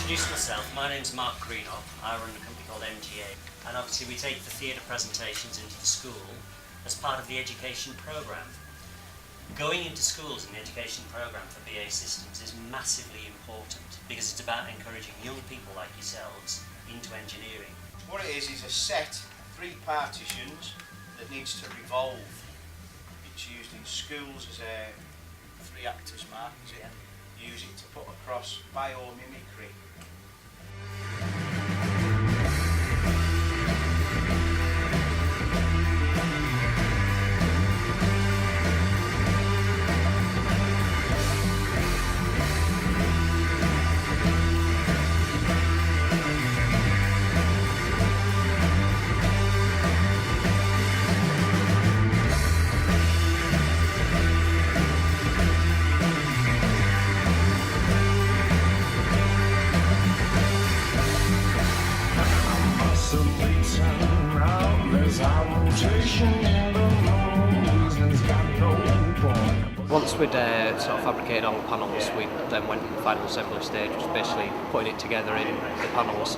introduce myself. My name's Mark Greenough. I run a company called MGA, and obviously we take the theatre presentations into the school as part of the education programme. Going into schools in the education programme for BAE Systems is massively important because it's about encouraging young people like yourselves into engineering. What it is a set, 3 partitions that needs to revolve. It's used in schools as a 3-axis mark, use it to put across biomimicry. Once we'd sort of fabricated all the panels, we then went to the final assembly stage, which is basically putting it together in the panels.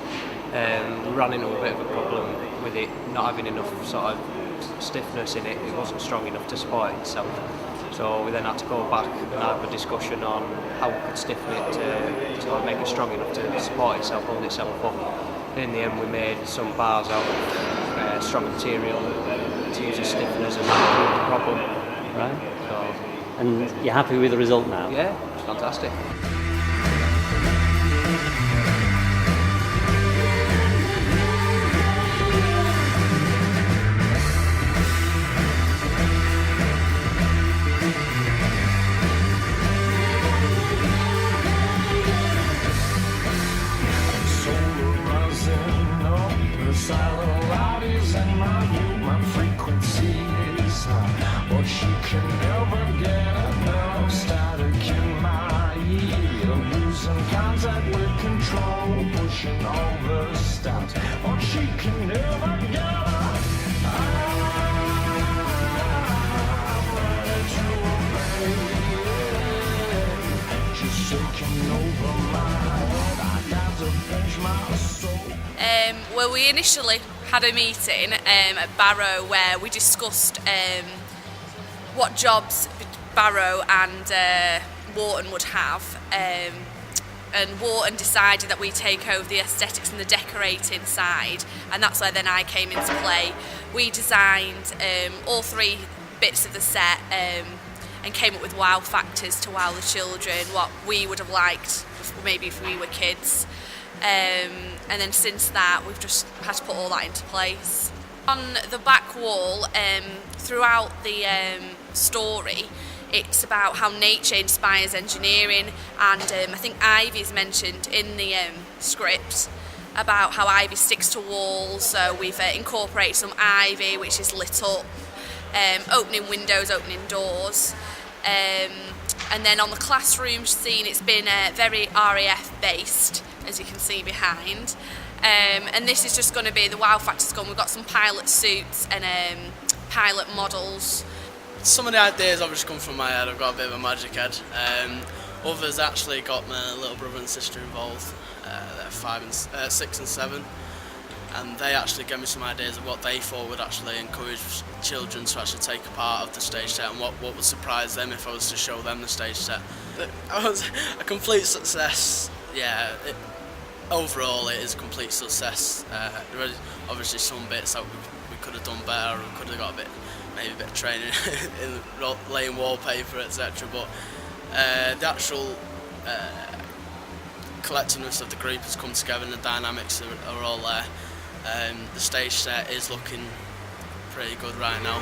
We ran into a bit of a problem with it not having enough sort of stiffness in it. It wasn't strong enough to support itself. So we then had to go back and have a discussion on how we could stiffen it to sort of make it strong enough to support itself, hold itself up. In the end, we made some bars out of strong material to use as stiffeners, and that was the problem. Right. And you're happy with the result now? Yeah, it's fantastic. But she can never get enough static in my ear. Losing contact with control, pushing all the stops. But she can never get enough. I'm ready to obey. She's taking over my head. I got to finish my soul. Well, we initially had a meeting at Barrow where we discussed what jobs Barrow and Wharton would have, and Wharton decided that we take over the aesthetics and the decorating side, and that's where then I came into play. We designed all 3 bits of the set and came up with wow factors to wow the children, what we would have liked maybe if we were kids. And then since that, we've just had to put all that into place. On the back wall, throughout the story, it's about how nature inspires engineering, and I think ivy's mentioned in the script about how ivy sticks to walls, so we've incorporated some ivy which is lit up, opening windows, opening doors. And then on the classroom scene, it's been very RAF based, as you can see behind. And this is just going to be the wow factor's gone. We've got some pilot suits and pilot models. Some of the ideas obviously come from my head. I've got a bit of a magic head. Others actually got my little brother and sister involved. They're 6 and 7. And they actually gave me some ideas of what they thought would actually encourage children to actually take a part of the stage set, and what would surprise them if I was to show them the stage set. It was a complete success. Yeah, overall it is a complete success. There are obviously some bits that we could have done better, or we could have got maybe a bit of training in laying wallpaper, etc. But the actual collectiveness of the group has come together, and the dynamics are all there. The stage set is looking pretty good right now.